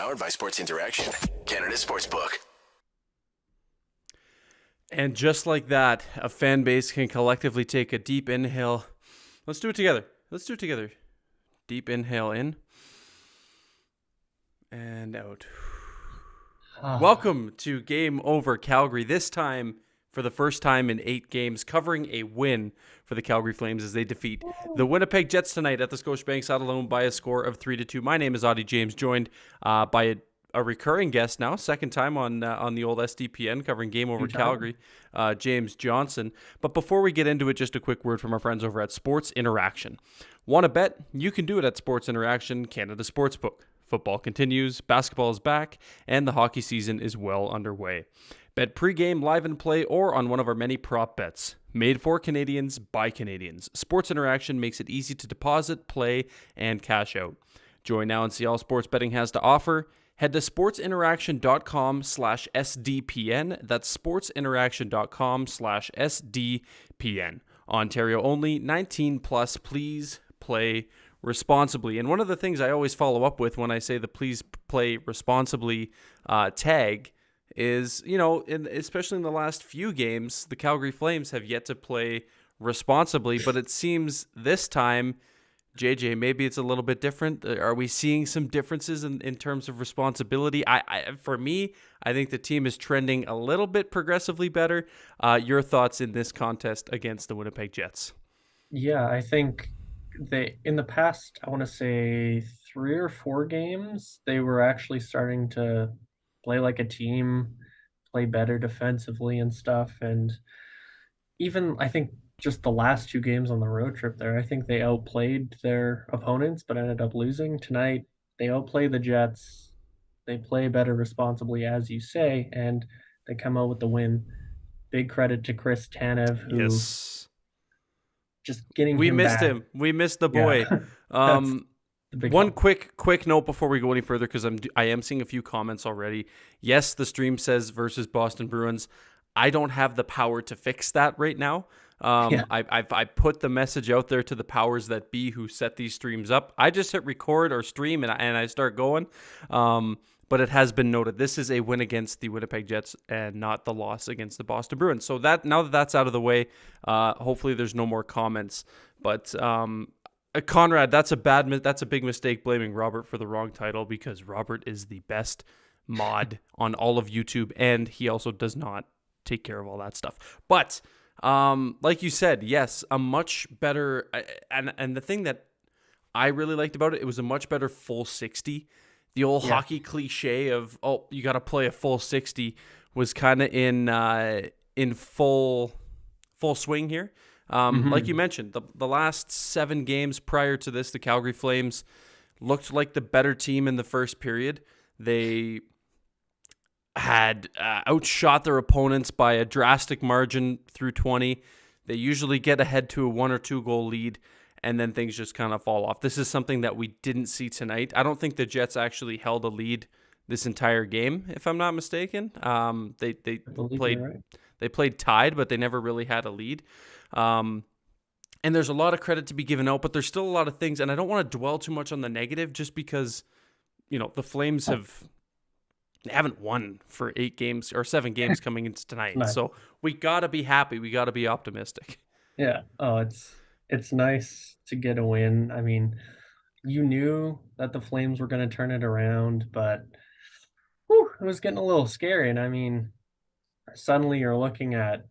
Powered by Sports Interaction, Canada Sportsbook. And just like that, a fan base can collectively take a deep inhale. Let's do it together. Deep inhale in and out. Welcome to Game Over Calgary. This time, for the first time in 8 games, covering a win for the Calgary Flames as they defeat the Winnipeg Jets tonight at the Scotiabank Saddledome by a score of 3-2. My name is Auddie James, joined by a recurring guest now, second time on the old SDPN covering Game Over Calgary, James Johnson. But before we get into it, just a quick word from our friends over at Sports Interaction. Want to bet? You can do it at Sports Interaction, Canada Sportsbook. Football continues, basketball is back, and the hockey season is well underway. Bet pregame, live and play, or on one of our many prop bets. Made for Canadians, by Canadians. Sports Interaction makes it easy to deposit, play, and cash out. Join now and see all sports betting has to offer. Head to sportsinteraction.com/SDPN. That's sportsinteraction.com/SDPN. Ontario only, 18 plus. Please play responsibly. And one of the things I always follow up with when I say the please play responsibly tag is, especially in the last few games, the Calgary Flames have yet to play responsibly, but it seems this time, JJ, maybe it's a little bit different. Are we seeing some differences in terms of responsibility? For me, I think the team is trending a little bit progressively better. Your thoughts in this contest against the Winnipeg Jets? Yeah, I think in the past, I want to say 3 or 4 games, they were actually starting to play like a team, play better defensively and stuff. And even, I think, just the last 2 games on the road trip there, I think they outplayed their opponents, but ended up losing. Tonight, they outplay the Jets. They play better responsibly, as you say, and they come out with the win. Big credit to Chris Tanev, who just getting we him missed back. him. We missed the boy. One quick note before we go any further, because I am seeing a few comments already. Yes, the stream says versus Boston Bruins. I don't have the power to fix that right now. I put the message out there to the powers that be who set these streams up. I just hit record or stream and I start going. But it has been noted this is a win against the Winnipeg Jets and not the loss against the Boston Bruins. So that now that that's out of the way, hopefully there's no more comments. But Conrad, that's a big mistake blaming Robert for the wrong title, because Robert is the best mod on all of YouTube, and he also does not take care of all that stuff. But like you said, yes, a much better, and the thing that I really liked about it, it was a much better full 60. The old hockey cliche of, you got to play a full 60 was kind of in full swing here. Like you mentioned, the last 7 games prior to this, the Calgary Flames looked like the better team in the first period. They had outshot their opponents by a drastic margin through 20. They usually get ahead to a 1 or 2 goal lead, and then things just kind of fall off. This is something that we didn't see tonight. I don't think the Jets actually held a lead this entire game, if I'm not mistaken. They played tied, but they never really had a lead. And there's a lot of credit to be given out, but there's still a lot of things, and I don't want to dwell too much on the negative, just because, the Flames haven't won for 8 games or 7 games coming into tonight. Nice. So we got to be happy. We got to be optimistic. Yeah. Oh, it's nice to get a win. I mean, you knew that the Flames were going to turn it around, but it was getting a little scary. And I mean, suddenly you're looking at,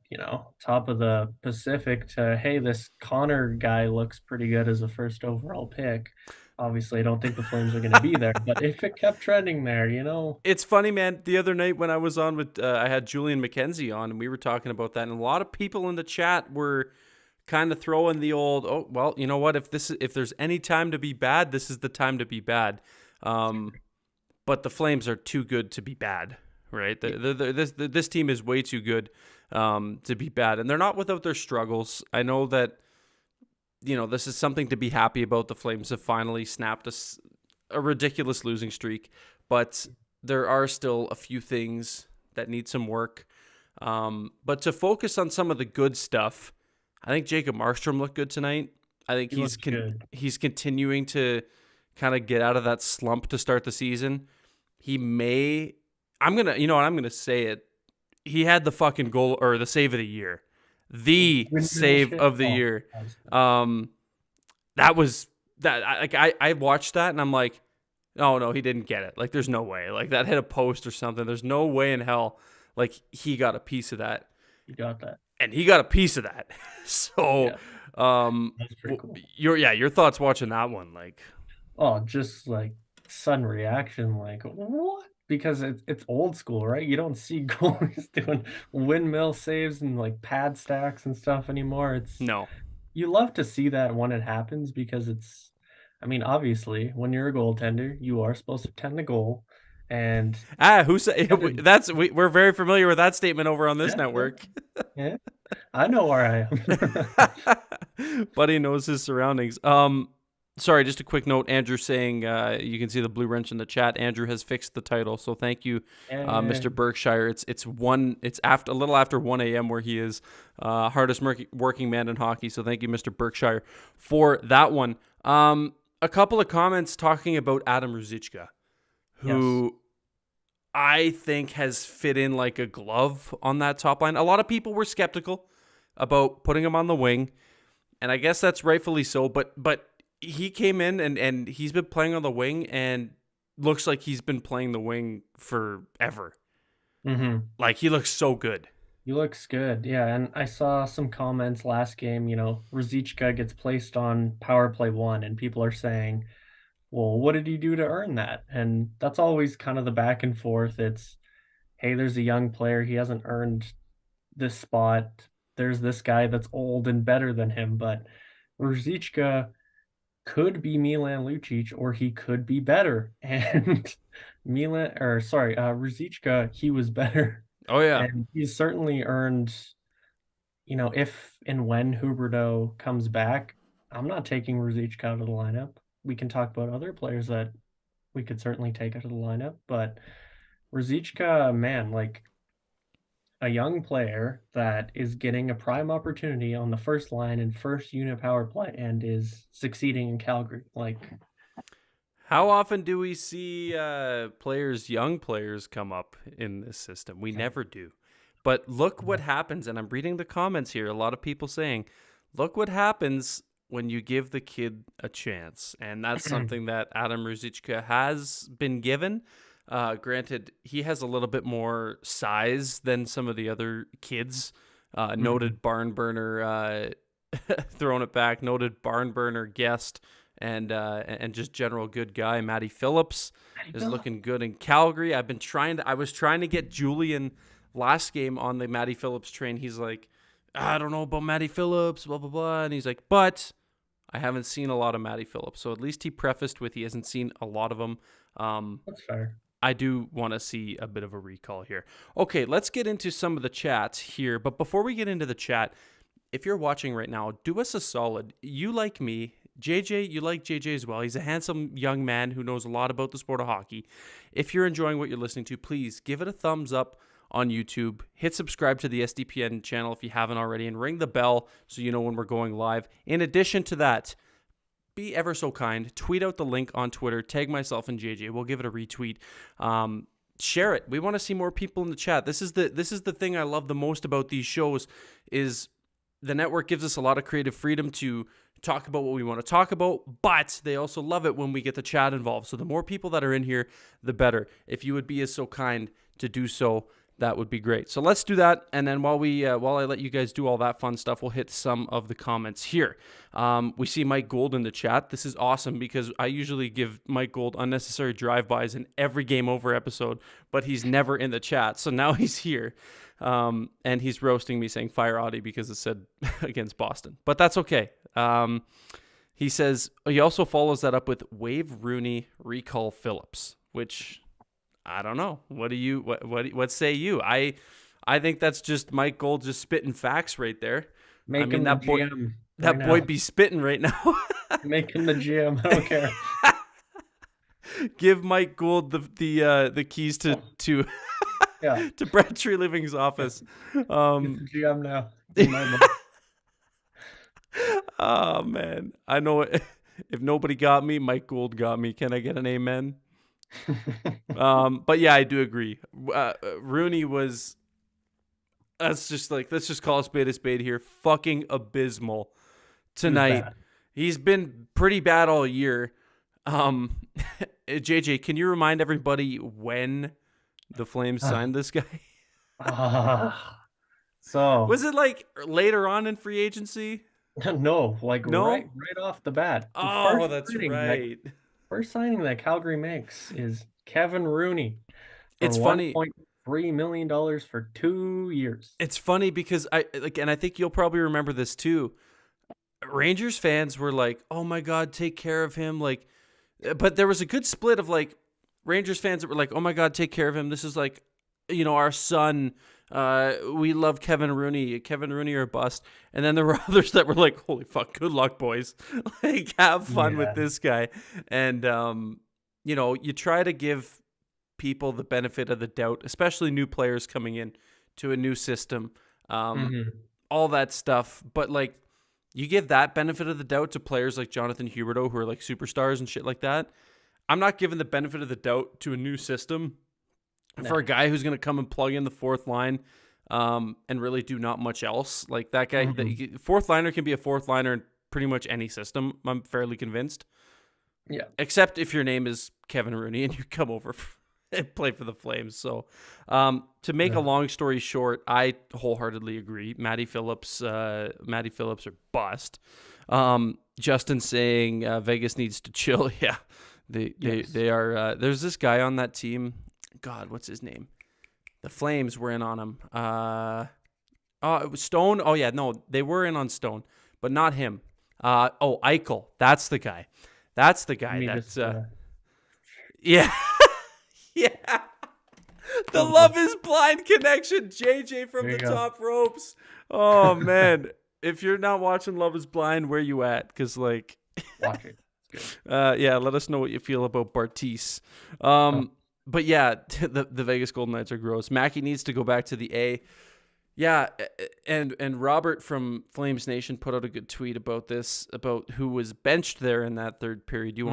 top of the Pacific to, hey, this Connor guy looks pretty good as a first overall pick. Obviously, I don't think the Flames are going to be there, but if it kept trending there, It's funny, man. The other night when I was on with, I had Julian McKenzie on, and we were talking about that, and a lot of people in the chat were kind of throwing the old, you know what? If there's any time to be bad, this is the time to be bad. But the Flames are too good to be bad, right? This team is way too good to be bad, and they're not without their struggles. I know that, this is something to be happy about. The Flames have finally snapped a ridiculous losing streak, but there are still a few things that need some work. But to focus on some of the good stuff, I think Jacob Markstrom looked good tonight. I think he's continuing to kind of get out of that slump to start the season. he may. I'm gonna say it. He had the fucking goal or the save of the year, the Windmill save shit? of the Oh, year. that was good. That was that. I watched that and I'm like, oh no, he didn't get it. Like, there's no way. Like, that hit a post or something. There's no way in hell. Like, he got a piece of that, You got that. and he got a piece of that. So, Yeah, that's pretty cool. your thoughts watching that one? Like, Oh, just like sudden reaction, like what? Because it's old school, right? You don't see goalies doing windmill saves and like pad stacks and stuff anymore. no. You love to see that when it happens because I mean, obviously, when you're a goaltender, you are supposed to tend the goal, and Who said that's? We're very familiar with that statement over on this yeah, yeah, network. yeah. I know where I am. Buddy knows his surroundings. Sorry, just a quick note. Andrew saying you can see the blue wrench in the chat. Andrew has fixed the title, so thank you, Mr. Berkshire. It's after a little after 1 a.m. where he is, hardest working man in hockey. So thank you, Mr. Berkshire, for that one. A couple of comments talking about Adam Ruzicka, who I think has fit in like a glove on that top line. A lot of people were skeptical about putting him on the wing, and I guess that's rightfully so. But he came in and he's been playing on the wing and looks like he's been playing the wing forever. Mm-hmm. Like, he looks so good. He looks good, yeah. And I saw some comments last game. Ruzicka gets placed on power play 1, and people are saying, well, what did he do to earn that? And that's always kind of the back and forth. It's, hey, there's a young player. He hasn't earned this spot. There's this guy that's old and better than him. But Ruzicka could be Milan Lucic, or he could be better. And Ruzicka, he was better. Oh, yeah. And he's certainly earned, if and when Huberdeau comes back, I'm not taking Ruzicka out of the lineup. We can talk about other players that we could certainly take out of the lineup, but Ruzicka, man, like a young player that is getting a prime opportunity on the first line and first unit power play and is succeeding in Calgary. Like, how often do we see young players come up in this system? We never do. But look what happens, and I'm reading the comments here. A lot of people saying, look what happens when you give the kid a chance. And that's something that Adam Ruzicka has been given. Granted, he has a little bit more size than some of the other kids. Noted barn burner, throwing it back, noted barn burner guest, and just general good guy. Matty Phillips is looking good in Calgary. I was trying to get Julian last game on the Matty Phillips train. He's like, I don't know about Matty Phillips, blah, blah, blah. And he's like, but I haven't seen a lot of Matty Phillips. So at least he prefaced with he hasn't seen a lot of them. that's fair. I do want to see a bit of a recall here. Okay, let's get into some of the chats here. But before we get into the chat, if you're watching right now, do us a solid. You like me. JJ, you like JJ as well. He's a handsome young man who knows a lot about the sport of hockey. If you're enjoying what you're listening to, please give it a thumbs up on YouTube. Hit subscribe to the SDPN channel if you haven't already, and ring the bell so you know when we're going live. In addition to that, be ever so kind. Tweet out the link on Twitter. Tag myself and JJ. We'll give it a retweet. Share it. We want to see more people in the chat. This is the thing I love the most about these shows is the network gives us a lot of creative freedom to talk about what we want to talk about, but they also love it when we get the chat involved. So the more people that are in here, the better. If you would be as so kind to do so, that would be great. So let's do that, and then while I let you guys do all that fun stuff, we'll hit some of the comments here. We see Mike Gold in the chat. This is awesome because I usually give Mike Gold unnecessary drive-bys in every Game Over episode, but he's never in the chat, so now he's here. And he's roasting me saying fire Auddie because it said against Boston, but that's okay. He says he also follows that up with Wave Rooney recall Phillips, which I don't know. What say you? I think that's just Mike Gold just spitting facts right there. Make him that the boy, GM. That boy be spitting right now. Make him the GM. I don't care. Give Mike Gould the keys to Yeah. to Brad Treliving's office. He's the GM now. Oh man, I know it. If nobody got me, Mike Gould got me. Can I get an amen? But yeah, I do agree. Rooney was. Let's just call a spade here. Fucking abysmal He was tonight. bad. He's been pretty bad all year. JJ, can you remind everybody when the Flames signed this guy? So Was it like later on in free agency? no, like No? right off the bat. The Oh, that's right. first signing that Calgary makes is Kevin Rooney for It's funny. $1.3 million for 2 years. It's funny because and I think you'll probably remember this too. Rangers fans were like, "Oh my God, take care of him!" Like, but there was a good split of like Rangers fans that were like, "Oh my God, take care of him. This is like, our son. We love Kevin Rooney. Kevin Rooney or bust." And then there were others that were like, "Holy fuck, good luck, boys. Like, have fun with this guy." And you try to give people the benefit of the doubt, especially new players coming in to a new system, all that stuff. But like, you give that benefit of the doubt to players like Jonathan Huberdeau, who are like superstars and shit like that. I'm not giving the benefit of the doubt to a new system for a guy who's going to come and plug in the fourth line and really do not much else. Like that guy, fourth liner can be a fourth liner in pretty much any system. I'm fairly convinced. Yeah. Except if your name is Kevin Rooney and you come over and play for the Flames. So to make a long story short, I wholeheartly agree. Matty Phillips or bust. Justin saying Vegas needs to chill. Yeah, they are. There's this guy on that team. God, what's his name? The Flames were in on him. It was Stone. Oh yeah, no, they were in on Stone, but not him. Eichel. That's the guy. Yeah. Yeah. The Love is Blind connection. JJ from the top ropes. Oh, man. If you're not watching Love is Blind, where you at? Because, like... Watch it. It's good. Yeah, let us know what you feel about Bartise. But, yeah, the Vegas Golden Knights are gross. Mackey needs to go back to the A. Yeah, and Robert from Flames Nation put out a good tweet about this, about who was benched there in that third period. Do you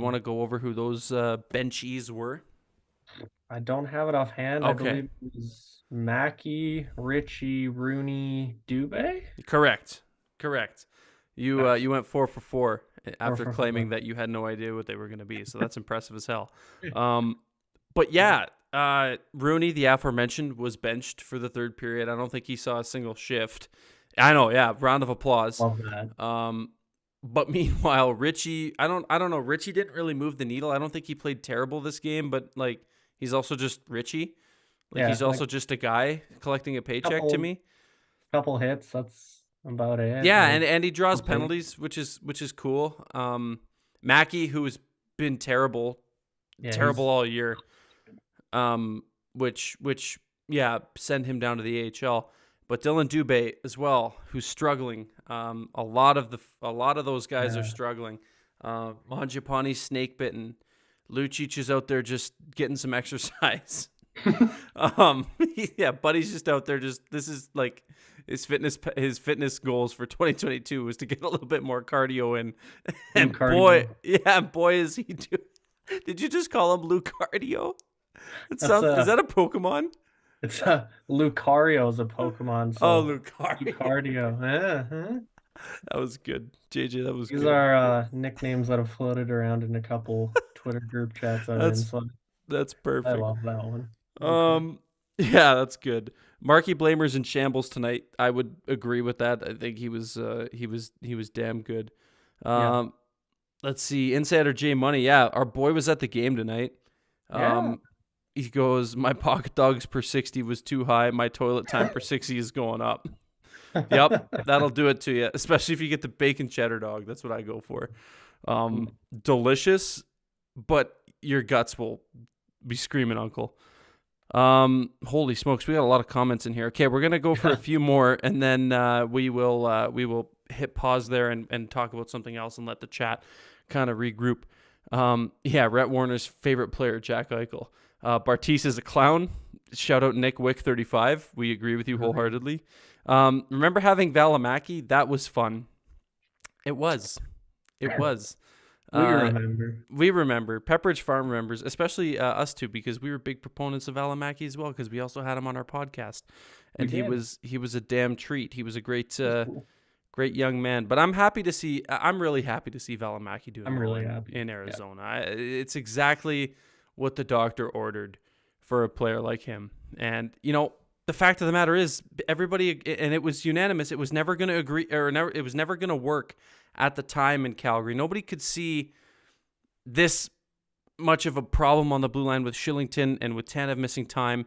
wanna go over who those benchies were? I don't have it offhand. Okay. I believe it was Mackey, Richie, Rooney, Dubé. Correct. You went 4 for 4 after 4 for claiming 4. that you had no idea what they were going to be. So that's impressive as hell. But yeah, Rooney, the aforementioned, was benched for the third period. I don't think he saw a single shift. I know. Yeah. Round of applause. Love that. But meanwhile, Richie, I don't know. Richie didn't really move the needle. I don't think he played terrible this game, but like, he's also just Richie. He's also just a guy collecting a paycheck to me. Couple hits, that's about it. Yeah, and he draws penalties, which is cool. Mackey, who has been terrible all year, which send him down to the AHL. But Dylan Dubé as well, who's struggling. A lot of those guys are struggling. Mangiapane's snake bitten. Lucic is out there just getting some exercise. Buddy's just out there. This is like his fitness goals for 2022 was to get a little bit more cardio in. And boy, is he doing. Did you just call him Lucario? Is that a Pokemon? It's Lucario is a Pokemon. So Lucario. That was good, JJ. That was good. These are nicknames that have floated around in a couple Twitter group chats I'm in. So that's perfect. I love that one. Yeah, that's good. Marky Blamer's in shambles tonight. I would agree with that. I think he was damn good. Let's see. Insider J Money. Yeah, our boy was at the game tonight. He goes, "My pocket dogs per 60 was too high. My toilet time per 60 is going up." Yep, that'll do it to you, especially if you get the bacon cheddar dog. That's what I go for. Delicious, but your guts will be screaming, Uncle. Holy smokes, we got a lot of comments in here. Okay, we're gonna go for a few more, and then we will hit pause there and talk about something else and let the chat kind of regroup. Rhett Warner's favorite player, Jack Eichel. Bartise is a clown. Shout out Nick Wick 35. We agree with you wholeheartedly. Remember having Valimaki? That was fun. It was. We remember. We remember. Pepperidge Farm remembers, especially us two, because we were big proponents of Valimaki as well, because we also had him on our podcast, and he was a damn treat. He was a great Cool. great young man. But I'm happy to see. I'm really happy to see Valimaki doing I'm well really happy. in Arizona. It's exactly what the doctor ordered for a player like him. And the fact of the matter is, everybody, and it was unanimous. It was never going to agree, or never. It was never going to work at the time in Calgary. Nobody could see this much of a problem on the blue line with Shillington and with Tanev missing time.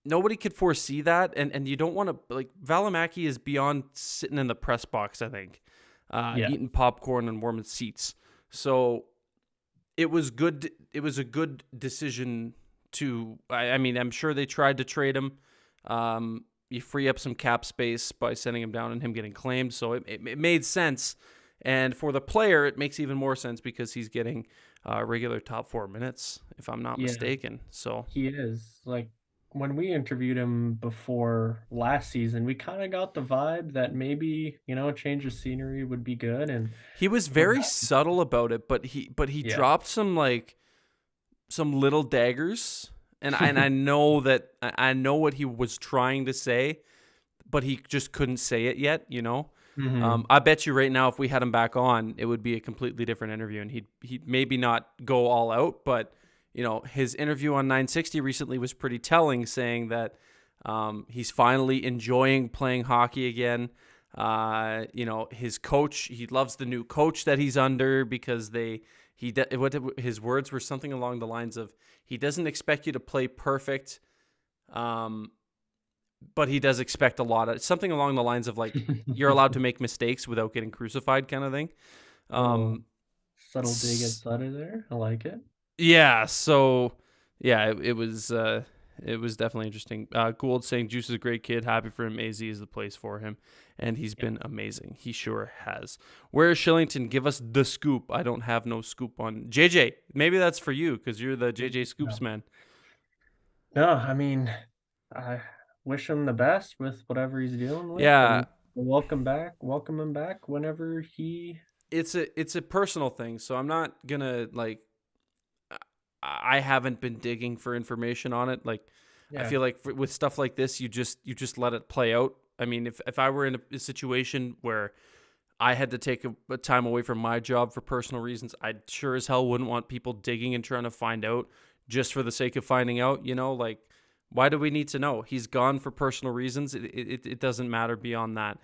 Nobody could foresee that, and you don't want to, like, Valimaki is beyond sitting in the press box, I think, eating popcorn and warming seats. So it was good. It was a good decision to, I mean, I'm sure they tried to trade him. You free up some cap space by sending him down and him getting claimed. So it made sense. And for the player, it makes even more sense because he's getting regular top 4 minutes, if I'm not mistaken. So he is. Like, when we interviewed him before last season, we kind of got the vibe that maybe, a change of scenery would be good. And he was very subtle about it, but he dropped some little daggers. And I know that I know what he was trying to say, but he just couldn't say it yet, I bet you right now, if we had him back on, it would be a completely different interview, and he'd maybe not go all out, but his interview on 960 recently was pretty telling, saying that he's finally enjoying playing hockey again. His coach, he loves the new coach that he's under because his words were something along the lines of, he doesn't expect you to play perfect, but he does expect a lot of something along the lines of, like, you're allowed to make mistakes without getting crucified, kind of thing. Subtle dig at Sutter there. I like it. Yeah. So yeah, it was definitely interesting. Gould saying Juice is a great kid. Happy for him. AZ is the place for him, and he's been amazing. He sure has. Where is Shillington? Give us the scoop. I don't have no scoop on JJ. Maybe that's for you because you're the JJ Scoops man. No, I mean, I wish him the best with whatever he's dealing with. Yeah. Welcome him back whenever he. It's a personal thing, so I'm not gonna, like, I haven't been digging for information on it. Like, I feel like with stuff like this, you just let it play out. I mean, if I were in a situation where I had to take a time away from my job for personal reasons, I sure as hell wouldn't want people digging and trying to find out just for the sake of finding out. Like, why do we need to know? He's gone for personal reasons. It doesn't matter beyond that.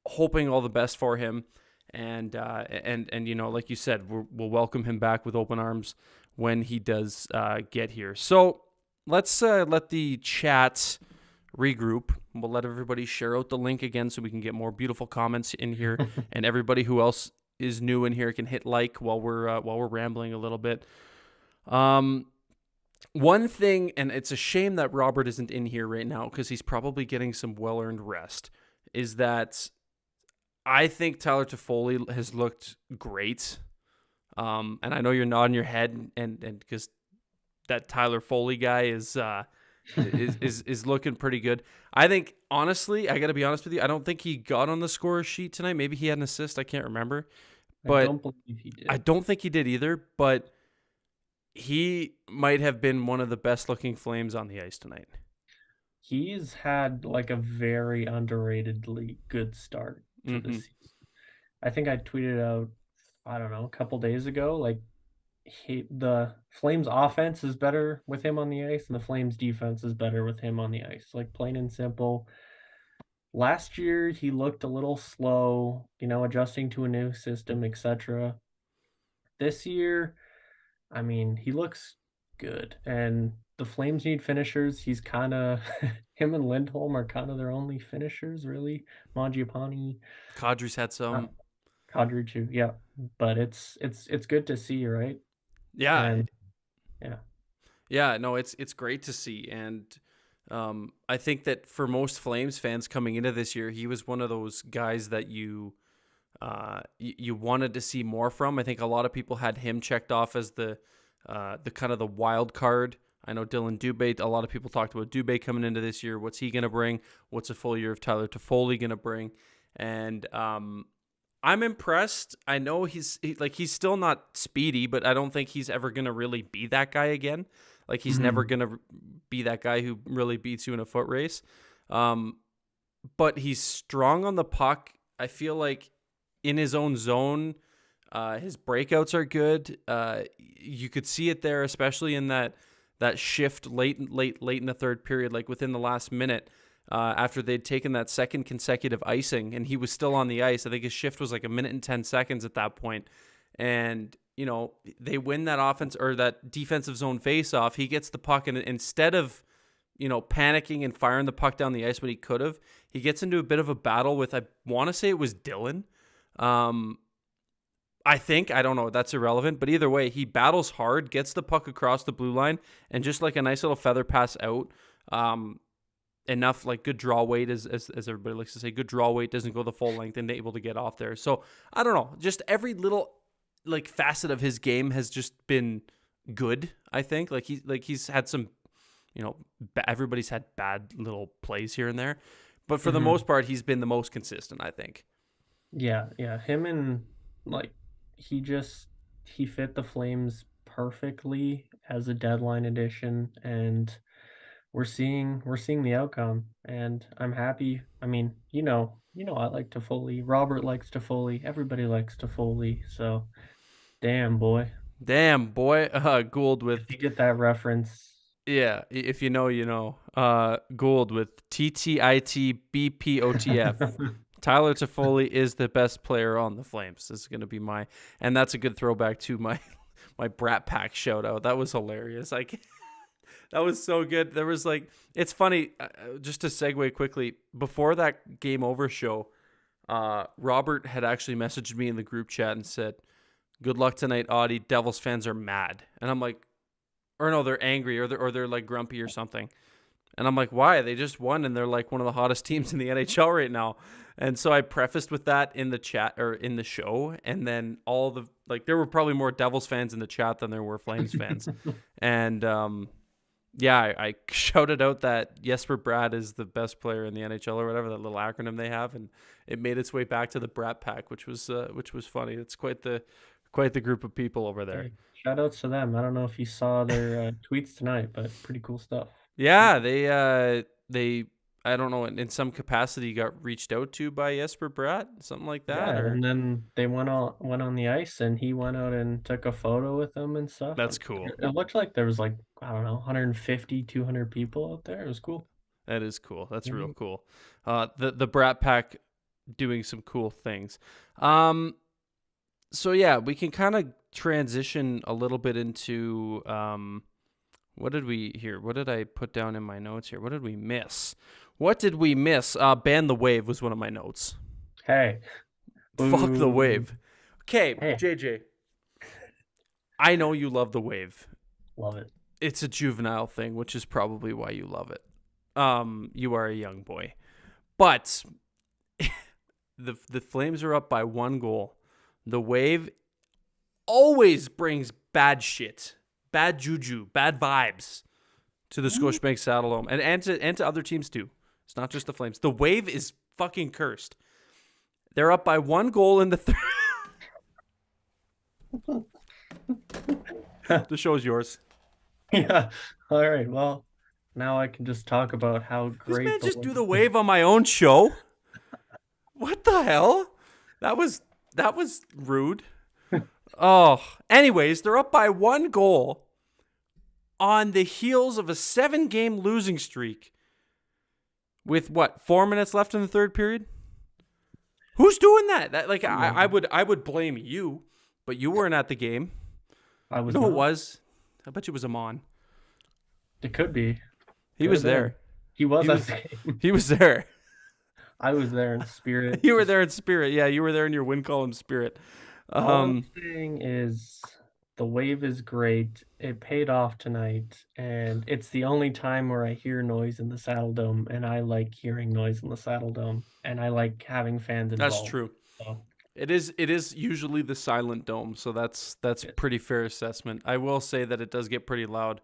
Hoping all the best for him, and like you said, we'll welcome him back with open arms when he does get here. So let's let the chat regroup. We'll let everybody share out the link again so we can get more beautiful comments in here, and everybody who else is new in here can hit like while we're rambling a little bit. One thing, and it's a shame that Robert isn't in here right now because he's probably getting some well-earned rest, is that I think Tyler Toffoli has looked great. And I know you're nodding your head, and because that Tyler Foley guy is looking pretty good. I think, honestly, I got to be honest with you, I don't think he got on the score sheet tonight. Maybe he had an assist. I can't remember. But I don't believe he did. I don't think he did either, but he might have been one of the best-looking Flames on the ice tonight. He's had, like, a very underratedly good start to the season. I think I tweeted out, I don't know, a couple days ago, like, the Flames offense is better with him on the ice, and the Flames defense is better with him on the ice. Like, plain and simple. Last year, he looked a little slow, adjusting to a new system, etc. This year, I mean, he looks good, and the Flames need finishers. He's kind of him and Lindholm are kind of their only finishers, really. Mangiapane, Kadri's had some. Kadri too, yeah. But it's good to see, right? Yeah, and, yeah. No, it's great to see, and I think that for most Flames fans coming into this year, he was one of those guys that you wanted to see more from. I think a lot of people had him checked off as the kind of the wild card. I know Dylan Dubé, a lot of people talked about Dubé coming into this year. What's he going to bring? What's a full year of Tyler Toffoli going to bring? And I'm impressed. I know he's still not speedy, but I don't think he's ever going to really be that guy again. Like he's never going to be that guy who really beats you in a foot race. But he's strong on the puck. I feel like in his own zone, his breakouts are good. You could see it there, especially in that shift late in the third period, like within the last minute. After they'd taken that second consecutive icing and he was still on the ice. I think his shift was like 1 minute and 10 seconds at that point. And, they win that offense or that defensive zone face-off. He gets the puck and instead of, panicking and firing the puck down the ice when he could have, he gets into a bit of a battle with, I want to say it was Dylan. I don't know, that's irrelevant, but either way, he battles hard, gets the puck across the blue line, and just like a nice little feather pass out, enough like good draw weight as everybody likes to say, good draw weight doesn't go the full length and able to get off there. So I don't know, just every little like facet of his game has just been good. I think he's had some, everybody's had bad little plays here and there, but for the most part, he's been the most consistent, I think. Yeah. Him and he fit the Flames perfectly as a deadline addition, and we're seeing the outcome, and I'm happy. I mean, I like Toffoli. Robert likes Toffoli. Everybody likes Toffoli. So, damn boy. Gould with. If you get that reference. Yeah, if you know, you know. Gould with TTITBPOTF. Tyler Toffoli is the best player on the Flames. This is going to be and that's a good throwback to my Brat Pack shout out. That was hilarious. That was so good. There was it's funny, just to segue quickly, before that Game Over show, Robert had actually messaged me in the group chat and said, "Good luck tonight, Auddie. Devils fans are mad." And I'm like, or no, they're angry or they're like grumpy or something. And I'm like, why? They just won and they're like one of the hottest teams in the NHL right now. And so I prefaced with that in the chat or in the show. And then there were probably more Devils fans in the chat than there were Flames fans. And, I shouted out that Jesper Bratt is the best player in the NHL or whatever, that little acronym they have. And it made its way back to the Brat Pack, which was funny. It's quite the group of people over there. Hey, shout outs to them. I don't know if you saw their tweets tonight, but pretty cool stuff. Yeah, they I don't know, in some capacity got reached out to by Jesper Bratt, something like that. Yeah, and then they went on the ice and he went out and took a photo with them and stuff. That's cool. It looked like there was I don't know, 150, 200 people out there. It was cool. That is cool. That's real cool. The Brat Pack doing some cool things. So yeah, we can kind of transition a little bit into what did I put down in my notes here? What did we miss? Ban the Wave was one of my notes. Hey. Fuck the Wave. Okay, hey. JJ. I know you love the Wave. Love it. It's a juvenile thing, which is probably why you love it. You are a young boy. But the Flames are up by 1 goal. The Wave always brings bad shit, bad juju, bad vibes to the Scotiabank Saddledome and to other teams too. It's not just the Flames. The Wave is fucking cursed. They're up by 1 goal in the third. The show's yours. Yeah. All right. Well, now I can just talk about how great. This man just do the Wave on my own show. What the hell? That was rude. Oh, anyways, they're up by 1 goal on the heels of a 7-game losing streak with 4 minutes left in the third period. Who's doing that? I would blame you, but you weren't at the game. I was. No, it was. I bet you it was Amon. It could be. He was there. He was at the game. He was there. I was there in spirit. You were there in spirit. Yeah, you were there in your win column spirit. All I'm saying is the Wave is great. It paid off tonight, and it's the only time where I hear noise in the Saddledome, and I like hearing noise in the Saddledome, and I like having fans involved. That's true. So. It is usually the silent dome, so that's a pretty fair assessment. I will say that it does get pretty loud.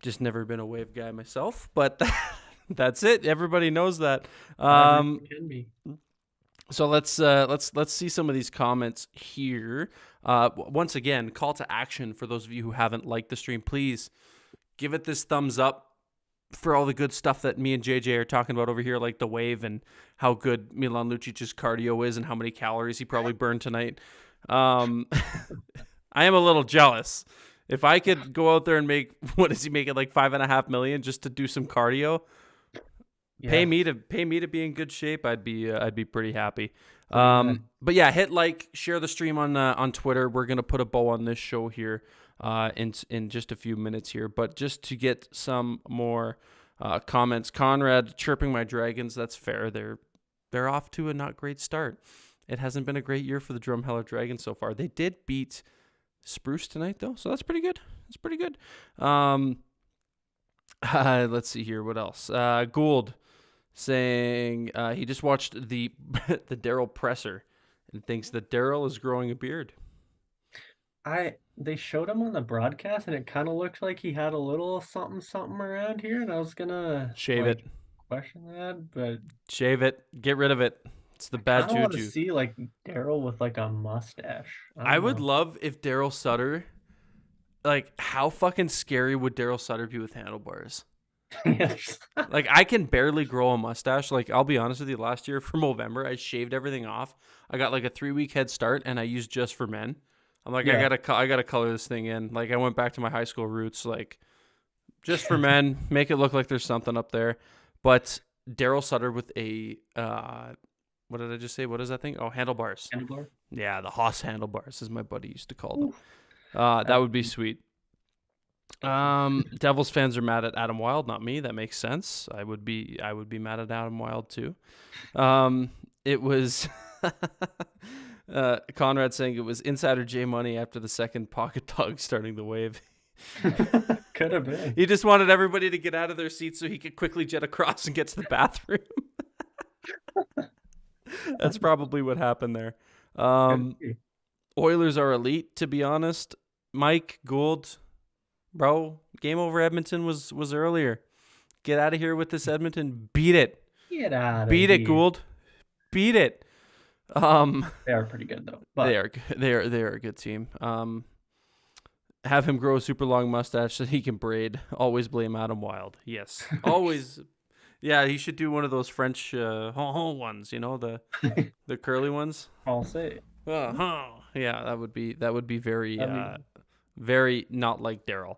Just never been a Wave guy myself, but that's it. Everybody knows that. Can be. So let's see some of these comments here. Once again, call to action for those of you who haven't liked the stream. Please give it this thumbs up for all the good stuff that me and JJ are talking about over here, like the wave and how good Milan Lucic's cardio is and how many calories he probably burned tonight. I am a little jealous. If I could go out there and make, what is he making, like $5.5 million just to do some cardio? Yeah. Pay me to be in good shape. I'd be pretty happy. But yeah, hit like, share the stream on Twitter. We're gonna put a bow on this show here in just a few minutes here. But just to get some more comments, Conrad chirping my Dragons. That's fair. They're off to a not great start. It hasn't been a great year for the Drumheller Dragons so far. They did beat Spruce tonight though, so that's pretty good. That's pretty good. Let's see here. What else? Gould saying he just watched the Daryl presser and thinks that Daryl is growing a beard. They showed him on the broadcast and it kind of looked like he had a little something around here, and I was gonna shave it. Question that, but shave it. Get rid of it. It's the bad juju. I want to see like Daryl with like a mustache. I would love if Daryl Sutter, like, how fucking scary would Daryl Sutter be with handlebars? Yes. Like, I can barely grow a mustache. Like, I'll be honest with you, last year for Movember, I shaved everything off. I got like a 3-week head start, and I used Just for Men. I'm like, yeah. I gotta color this thing in. Like, I went back to my high school roots, like, Just for Men, make it look like there's something up there. But Daryl Sutter with a what did I just say? What is that thing? Oh, handlebars. Handlebar? Yeah, the Haas handlebars, as my buddy used to call them. That would be sweet. Devils fans are mad at Adam Wild, not me. That makes sense. I would be mad at Adam Wild too. It was Conrad saying it was Insider J Money after the second pocket dog starting the wave. Could have been. He just wanted everybody to get out of their seats so he could quickly jet across and get to the bathroom. That's probably what happened there. Oilers are elite, to be honest. Mike Gould, bro, game over Edmonton was earlier. Get out of here with this Edmonton. Beat it. Get out of Beat here. It, Gould. Beat it. They are pretty good though. But they are a good team. Have him grow a super long mustache so he can braid. Always blame Adam Wild. Yes. Always. Yeah, he should do one of those French ones, you know, the curly ones. I'll say. Yeah, that would be very very not like Daryl.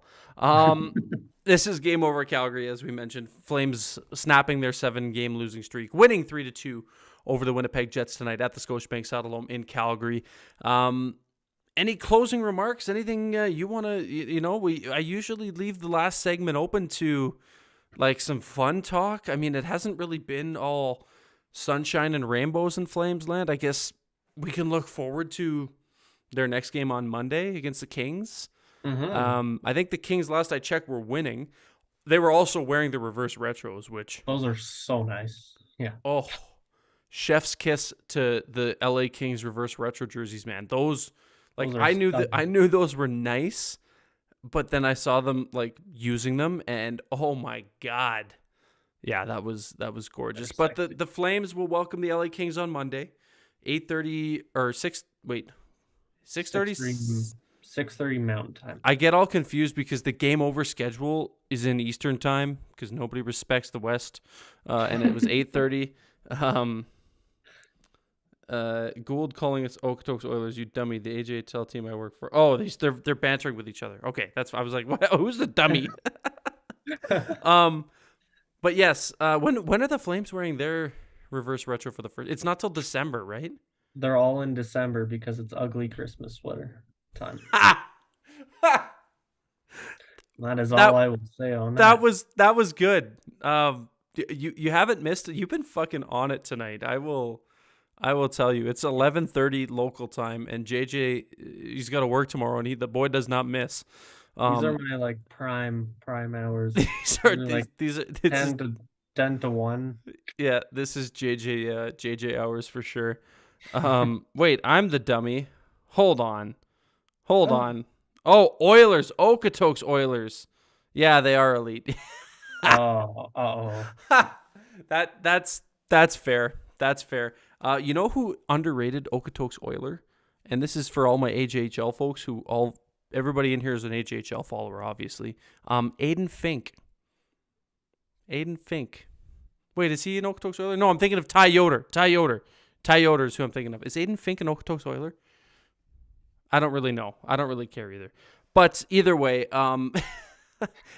This is game over Calgary, as we mentioned. Flames snapping their 7-game losing streak, winning 3-2 over the Winnipeg Jets tonight at the Scotiabank Saddledome in Calgary. Any closing remarks? Anything you want to, I usually leave the last segment open to like some fun talk. I mean, it hasn't really been all sunshine and rainbows in Flames land. I guess we can look forward to their next game on Monday against the Kings. Mm-hmm. I think the Kings, last I checked, were winning. They were also wearing the reverse retros, which... Those are so nice. Yeah. Oh, chef's kiss to the LA Kings reverse retro jerseys, man. Those I knew those were nice, but then I saw them like using them, and oh my god, yeah, that was gorgeous. But the Flames will welcome the LA Kings on Monday, 8:30 or 6:30. 6:30 Mountain Time. I get all confused because the game over schedule is in Eastern Time because nobody respects the West, and it was 8:30. Gould calling us Okotoks Oilers, you dummy. The AJHL team I work for. Oh, they're bantering with each other. Okay, I was like, what? Who's the dummy? But yes, when are the Flames wearing their reverse retro for the first? It's not till December, right? They're all in December because it's ugly Christmas sweater time. That is all I will say on that. That was good. You haven't missed it. You've been fucking on it tonight. I will tell you. It's 11:30 local time, and JJ, he's got to work tomorrow, and the boy does not miss. These are my like prime hours. These are 10 to 1. Yeah, this is JJ hours for sure. Wait, I'm the dummy. Hold on. Oh, Oilers, Okotoks Oilers. Yeah, they are elite. Oh. That's fair. That's fair. You know who underrated Okotoks Oiler? And this is for all my AJHL folks everybody in here is an AJHL follower, obviously. Aiden Fink. Wait, is he an Okotoks Oiler? No, I'm thinking of Ty Yoder. Ty Yoder is who I'm thinking of. Is Aiden Fink an Okotoks Oiler? I don't really know. I don't really care either. But either way,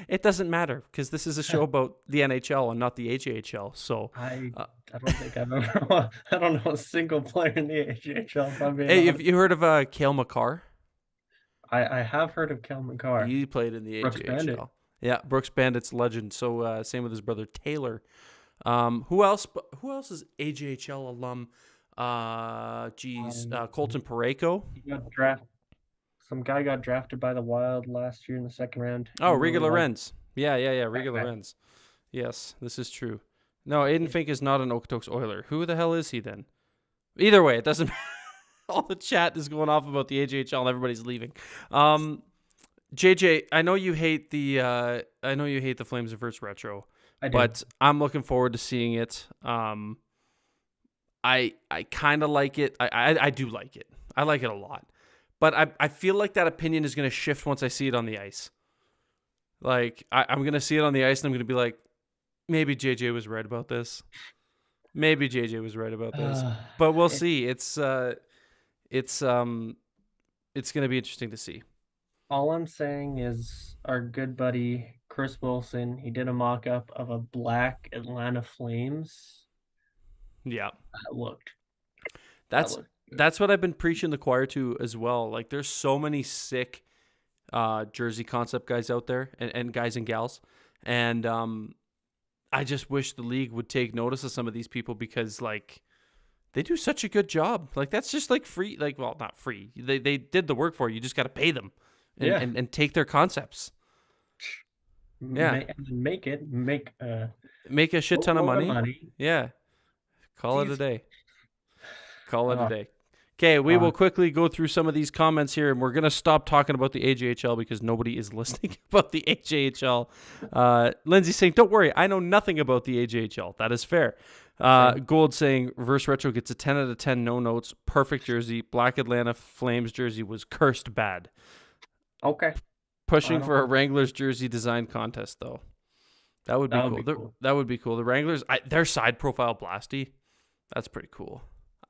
it doesn't matter because this is a show about the NHL and not the AJHL. So I don't think I've ever. I don't know a single player in the AJHL. If I'm being hey, honest. have you heard of Cale Makar? I have heard of Kel McCarr. He played in the Brooks AJHL. Bandit. Yeah, Brooks Bandit's legend. So same with his brother Taylor. Who else is AJHL alum? Colton Parayko. He got drafted. Some guy got drafted by the Wild last year in the second round. Oh, Riga Lorenz. Yeah. Riga Lorenz. Yes, this is true. No, Aiden Fink is not an Okotoks Oiler. Who the hell is he then? Either way, it doesn't matter. All the chat is going off about the AJHL and everybody's leaving. JJ, I know you hate the Flames Reverse Retro, but I'm looking forward to seeing it. I kind of like it. I do like it. I like it a lot. But I feel like that opinion is going to shift once I see it on the ice. Like, I'm going to see it on the ice, and I'm going to be like, maybe JJ was right about this. But we'll see. It's going to be interesting to see. All I'm saying is our good buddy Chris Wilson, he did a mock-up of a black Atlanta Flames. Yeah. That looked. That's what I've been preaching the choir to as well. Like, there's so many sick jersey concept guys out there and guys and gals. And I just wish the league would take notice of some of these people because, like, they do such a good job. Like, that's just, like, free. Like, well, not free. They did the work for you. You just got to pay them and take their concepts. Yeah. Make a shit ton of money. Yeah. Call it a day. Okay, we will quickly go through some of these comments here, and we're going to stop talking about the AJHL because nobody is listening about the AJHL. Lindsay saying, don't worry, I know nothing about the AJHL. That is fair. Gold saying, Reverse Retro gets a 10 out of 10, no notes, perfect jersey. Black Atlanta Flames jersey was cursed bad. Okay. Pushing for a Wranglers jersey design contest, though. That would be cool. That would be cool. The Wranglers, their side profile blasty, that's pretty cool.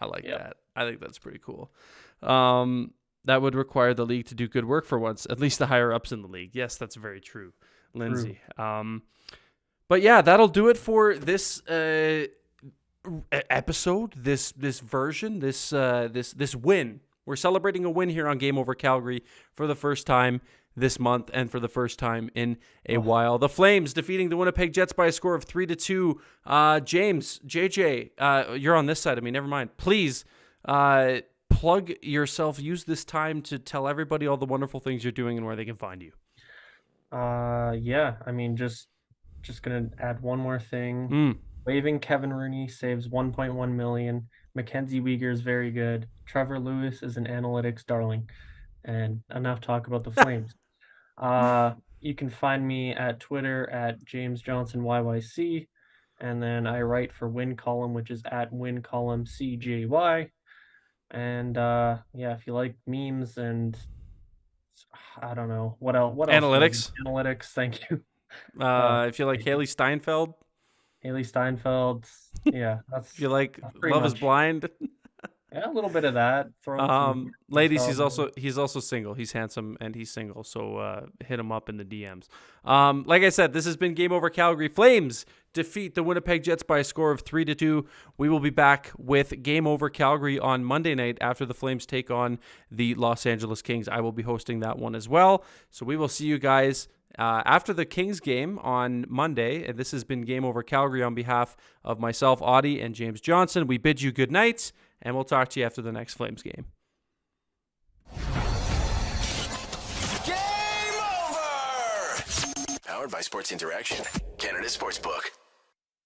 I like that. I think that's pretty cool. That would require the league to do good work for once, at least the higher ups in the league. Yes, that's very true, Lindsay. But yeah, that'll do it for this episode, this version, this win. We're celebrating a win here on Game Over Calgary for the first time this month and for the first time in a while. The Flames defeating the Winnipeg Jets by a score of 3-2. James, JJ, you're on this side of me. Never mind. Please plug yourself. Use this time to tell everybody all the wonderful things you're doing and where they can find you. Yeah. I mean, just gonna add one more thing. Waiving Kevin Rooney saves $1.1 million. Mackenzie Weegar is very good. Trevor Lewis is an analytics darling. And enough talk about the Flames. You can find me at Twitter at James Johnson YYC, and then I write for Win Column, which is at Win Column CJY. And if you like memes and I don't know what else. Analytics. Thank you. If you like Haley Steinfeld, yeah, that's. If you like Love Is Blind. Yeah, a little bit of that. Ladies, he's also single. He's handsome and he's single, so hit him up in the DMs. Like I said, this has been Game Over Calgary. Flames defeat the Winnipeg Jets by a score of 3-2. We will be back with Game Over Calgary on Monday night after the Flames take on the Los Angeles Kings. I will be hosting that one as well. So we will see you guys after the Kings game on Monday. And this has been Game Over Calgary on behalf of myself, Auddie, and James Johnson. We bid you good night. And we'll talk to you after the next Flames game. Game over! Powered by Sports Interaction, Canada Sportsbook.